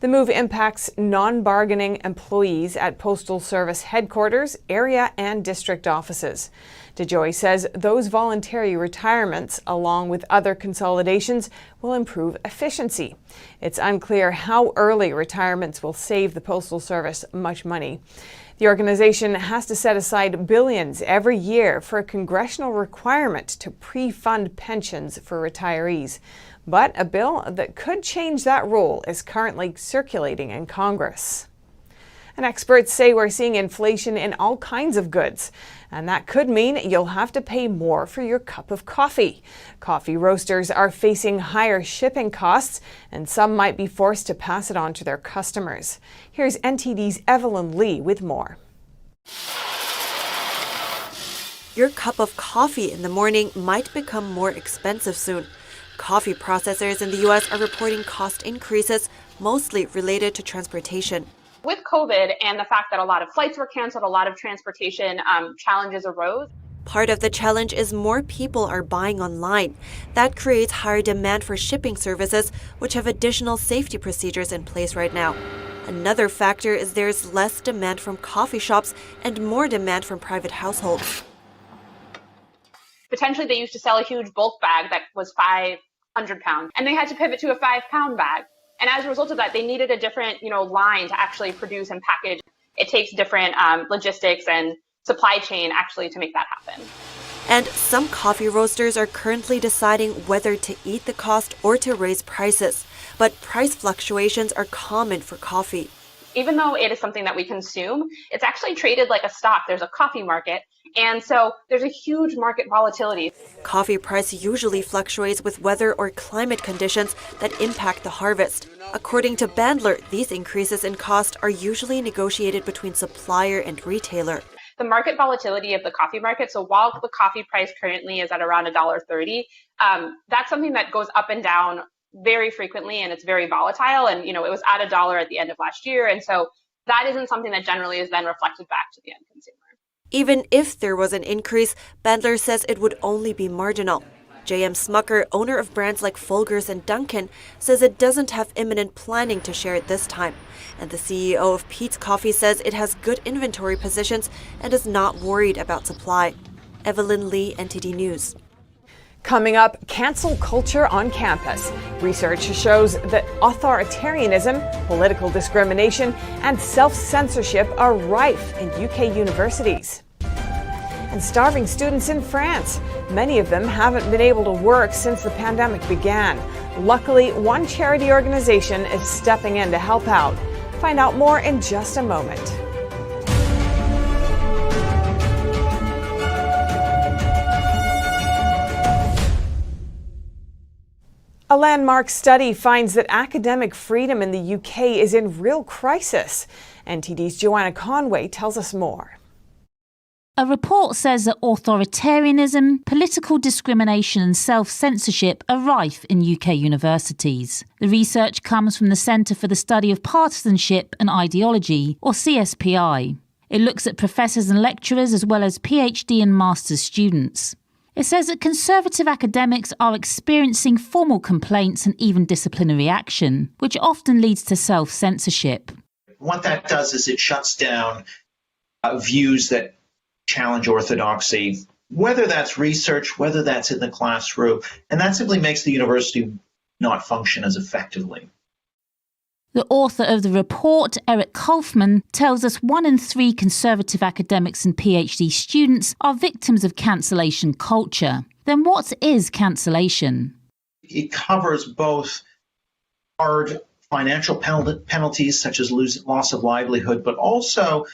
The move impacts non-bargaining employees at Postal Service headquarters, area, and district offices. DeJoy says those voluntary retirements, along with other consolidations, will improve efficiency. It's unclear how early retirements will save the Postal Service much money. The organization has to set aside billions every year for a congressional requirement to pre-fund pensions for retirees. But a bill that could change that rule is currently circulating in Congress. And experts say we're seeing inflation in all kinds of goods. And that could mean you'll have to pay more for your cup of coffee. Coffee roasters are facing higher shipping costs, and some might be forced to pass it on to their customers. Here's NTD's Evelyn Lee with more. Your cup of coffee in the morning might become more expensive soon. Coffee processors in the U.S. are reporting cost increases, mostly related to transportation. With COVID and the fact that a lot of flights were canceled, a lot of transportation challenges arose. Part of the challenge is more people are buying online. That creates higher demand for shipping services, which have additional safety procedures in place right now. Another factor is there's less demand from coffee shops and more demand from private households. Potentially, they used to sell a huge bulk bag that was 500 pounds, and they had to pivot to a 5-pound bag. And as a result of that, they needed a different, line to actually produce and package. It takes different logistics and supply chain actually to make that happen. And some coffee roasters are currently deciding whether to eat the cost or to raise prices. But price fluctuations are common for coffee. Even though it is something that we consume, it's actually traded like a stock. There's a coffee market. And so there's a huge market volatility. Coffee price usually fluctuates with weather or climate conditions that impact the harvest. According to Bandler, these increases in cost are usually negotiated between supplier and retailer. The market volatility of the coffee market, so while the coffee price currently is at around $1.30, that's something that goes up and down very frequently, and it's very volatile. And, it was at $1 at the end of last year. And so that isn't something that generally is then reflected back to the end consumer. Even if there was an increase, Bandler says it would only be marginal. J.M. Smucker, owner of brands like Folgers and Dunkin', says it doesn't have imminent planning to share it this time. And the CEO of Peet's Coffee says it has good inventory positions and is not worried about supply. Evelyn Lee, NTD News. Coming up, cancel culture on campus. Research shows that authoritarianism, political discrimination, and self-censorship are rife in UK universities. And starving students in France. Many of them haven't been able to work since the pandemic began. Luckily, one charity organization is stepping in to help out. Find out more in just a moment. A landmark study finds that academic freedom in the UK is in real crisis. NTD's Joanna Conway tells us more. A report says that authoritarianism, political discrimination and self-censorship are rife in UK universities. The research comes from the Centre for the Study of Partisanship and Ideology, or CSPI. It looks at professors and lecturers as well as PhD and master's students. It says that conservative academics are experiencing formal complaints and even disciplinary action, which often leads to self-censorship. What that does is it shuts down views that challenge orthodoxy, whether that's research, whether that's in the classroom, and that simply makes the university not function as effectively. The author of the report, Eric Kaufman, tells us 1 in 3 conservative academics and PhD students are victims of cancellation culture. Then what is cancellation? It covers both hard financial penalties, such as loss of livelihood, but also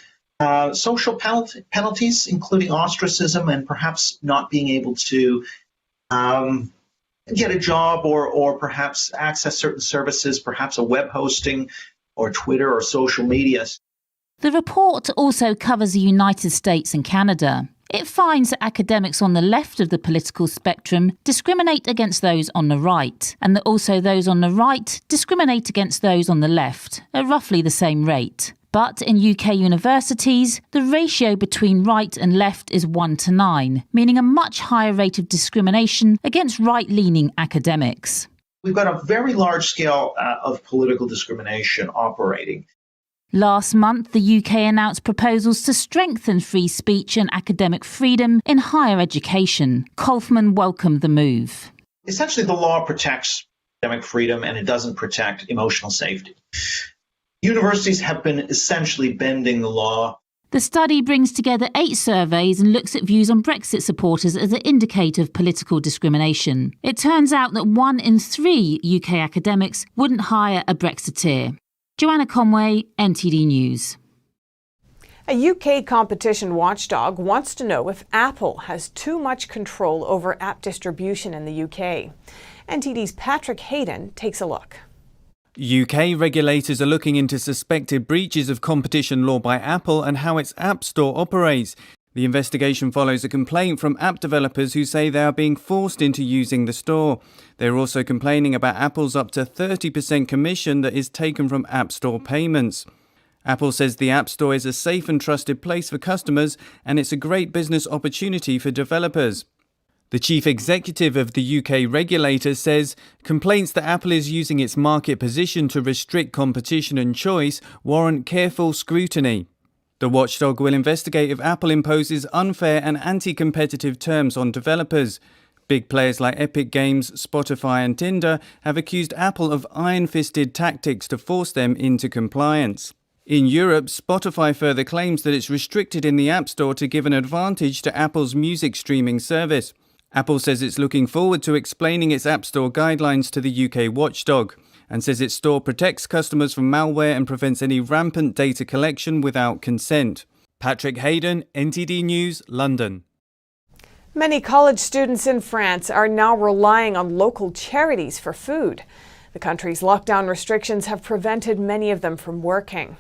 social penalties, including ostracism and perhaps not being able to get a job or perhaps access certain services, perhaps a web hosting or Twitter or social media. The report also covers the United States and Canada. It finds that academics on the left of the political spectrum discriminate against those on the right, and that also those on the right discriminate against those on the left at roughly the same rate. But in UK universities, the ratio between right and left is 1:9, meaning a much higher rate of discrimination against right-leaning academics. We've got a very large scale of political discrimination operating. Last month, the UK announced proposals to strengthen free speech and academic freedom in higher education. Kaufman welcomed the move. Essentially, the law protects academic freedom and it doesn't protect emotional safety. Universities have been essentially bending the law. The study brings together 8 surveys and looks at views on Brexit supporters as an indicator of political discrimination. It turns out that 1 in 3 UK academics wouldn't hire a Brexiteer. Joanna Conway, NTD News. A UK competition watchdog wants to know if Apple has too much control over app distribution in the UK. NTD's Patrick Hayden takes a look. UK regulators are looking into suspected breaches of competition law by Apple and how its App Store operates. The investigation follows a complaint from app developers who say they are being forced into using the store. They're also complaining about Apple's up to 30% commission that is taken from App Store payments. Apple says the App Store is a safe and trusted place for customers, and it's a great business opportunity for developers. The chief executive of the UK regulator says complaints that Apple is using its market position to restrict competition and choice warrant careful scrutiny. The watchdog will investigate if Apple imposes unfair and anti-competitive terms on developers. Big players like Epic Games, Spotify and Tinder have accused Apple of iron-fisted tactics to force them into compliance. In Europe, Spotify further claims that it's restricted in the App Store to give an advantage to Apple's music streaming service. Apple says it's looking forward to explaining its App Store guidelines to the UK watchdog, and says its store protects customers from malware and prevents any rampant data collection without consent. Patrick Hayden, NTD News, London. Many college students in France are now relying on local charities for food. The country's lockdown restrictions have prevented many of them from working.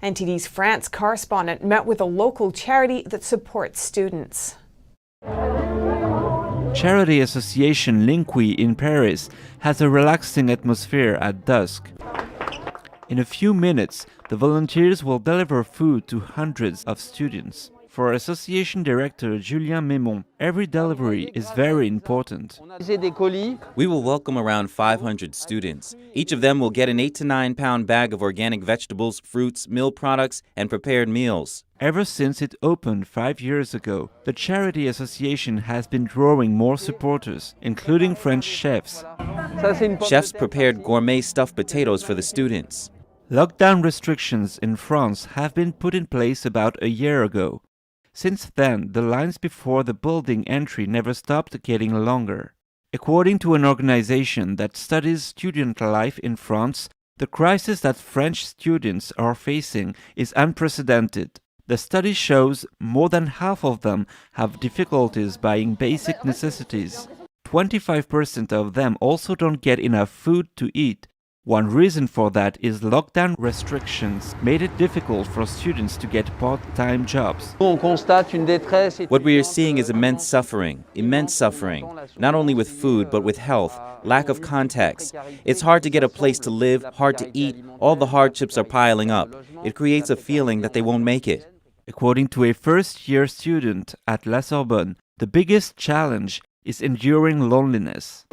NTD's France correspondent met with a local charity that supports students. Charity association Linqui in Paris has a relaxing atmosphere at dusk. In a few minutes, the volunteers will deliver food to hundreds of students. For association director Julien Mémon, every delivery is very important. We will welcome around 500 students. Each of them will get an 8 to 9 pound bag of organic vegetables, fruits, meal products, and prepared meals. Ever since it opened 5 years ago, the charity association has been drawing more supporters, including French chefs. Chefs prepared gourmet stuffed potatoes for the students. Lockdown restrictions in France have been put in place about a year ago. Since then, the lines before the building entry never stopped getting longer. According to an organization that studies student life in France, the crisis that French students are facing is unprecedented. The study shows more than half of them have difficulties buying basic necessities. 25% of them also don't get enough food to eat. One reason for that is lockdown restrictions made it difficult for students to get part-time jobs. What we are seeing is immense suffering, not only with food but with health, lack of contacts. It's hard to get a place to live, hard to eat, all the hardships are piling up. It creates a feeling that they won't make it. According to a first-year student at La Sorbonne, the biggest challenge is enduring loneliness.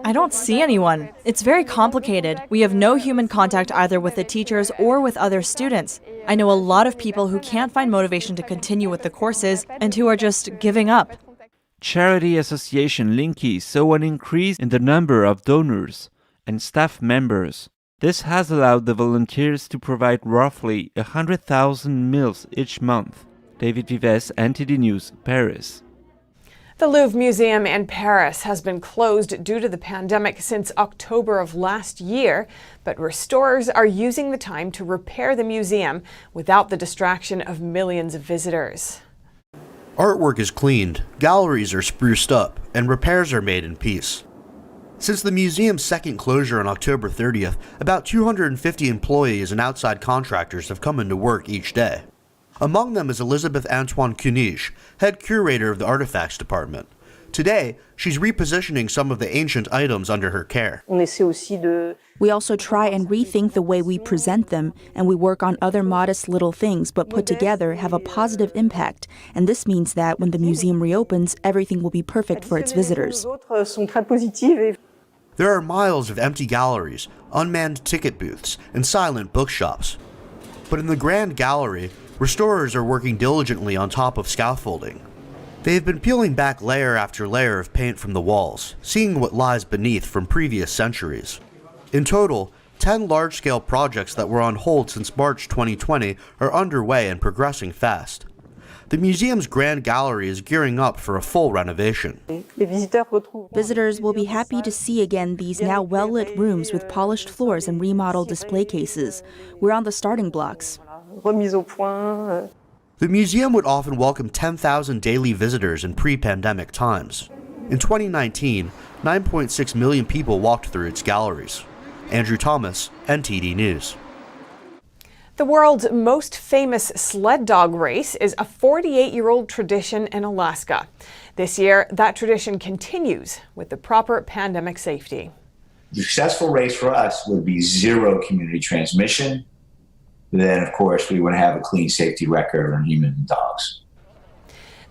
I don't see anyone. It's very complicated. We have no human contact either with the teachers or with other students. I know a lot of people who can't find motivation to continue with the courses and who are just giving up. Charity association Linqui saw an increase in the number of donors and staff members. This has allowed the volunteers to provide roughly 100,000 meals each month. David Vives, NTD News, Paris. The Louvre Museum in Paris has been closed due to the pandemic since October of last year, but restorers are using the time to repair the museum without the distraction of millions of visitors. Artwork is cleaned, galleries are spruced up, and repairs are made in peace. Since the museum's second closure on October 30th, about 250 employees and outside contractors have come into work each day. Among them is Elizabeth Antoine Cunig, head curator of the artifacts department. Today, she's repositioning some of the ancient items under her care. We also try and rethink the way we present them, and we work on other modest little things, but put together have a positive impact. And this means that when the museum reopens, everything will be perfect for its visitors. There are miles of empty galleries, unmanned ticket booths, and silent bookshops. But in the Grand Gallery, restorers are working diligently on top of scaffolding. They have been peeling back layer after layer of paint from the walls, seeing what lies beneath from previous centuries. In total, 10 large-scale projects that were on hold since March 2020 are underway and progressing fast. The museum's Grand Gallery is gearing up for a full renovation. Visitors will be happy to see again these now well-lit rooms with polished floors and remodeled display cases. We're on the starting blocks. remise au point. The museum would often welcome 10,000 daily visitors in pre-pandemic times. In 2019, 9.6 million people walked through its galleries. Andrew Thomas, NTD News. The world's most famous sled dog race is a 48-year-old tradition in Alaska. This year, that tradition continues with the proper pandemic safety. The successful race for us would be zero community transmission. Then, of course, we would have a clean safety record on humans and dogs.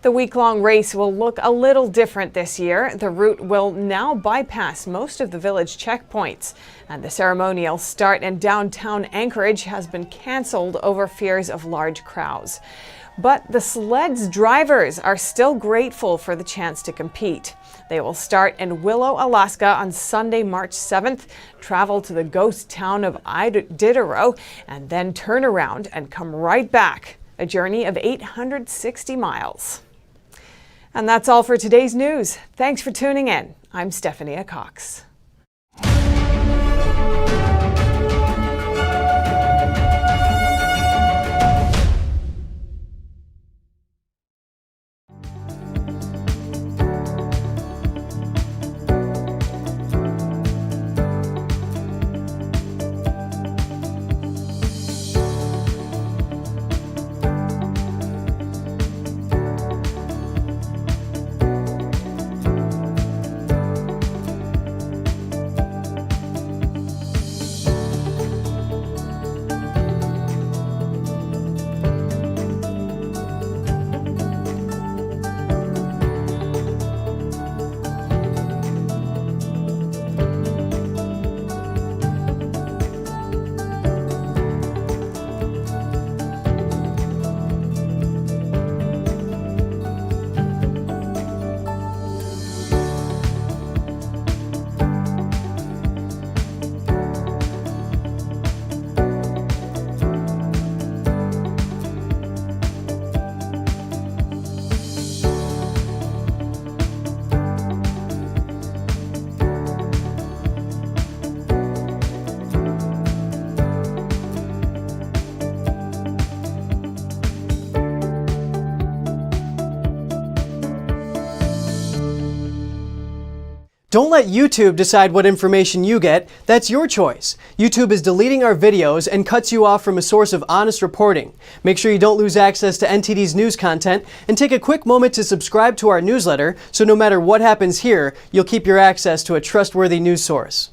The week-long race will look a little different this year. The route will now bypass most of the village checkpoints, and the ceremonial start in downtown Anchorage has been canceled over fears of large crowds. But the Sled's drivers are still grateful for the chance to compete. They will start in Willow, Alaska on Sunday, March 7th, travel to the ghost town of Iditarod, and then turn around and come right back. A journey of 860 miles. And that's all for today's news. Thanks for tuning in. I'm Stephanie Cox. Don't let YouTube decide what information you get. That's your choice. YouTube is deleting our videos and cuts you off from a source of honest reporting. Make sure you don't lose access to NTD's news content, and take a quick moment to subscribe to our newsletter so no matter what happens here, you'll keep your access to a trustworthy news source.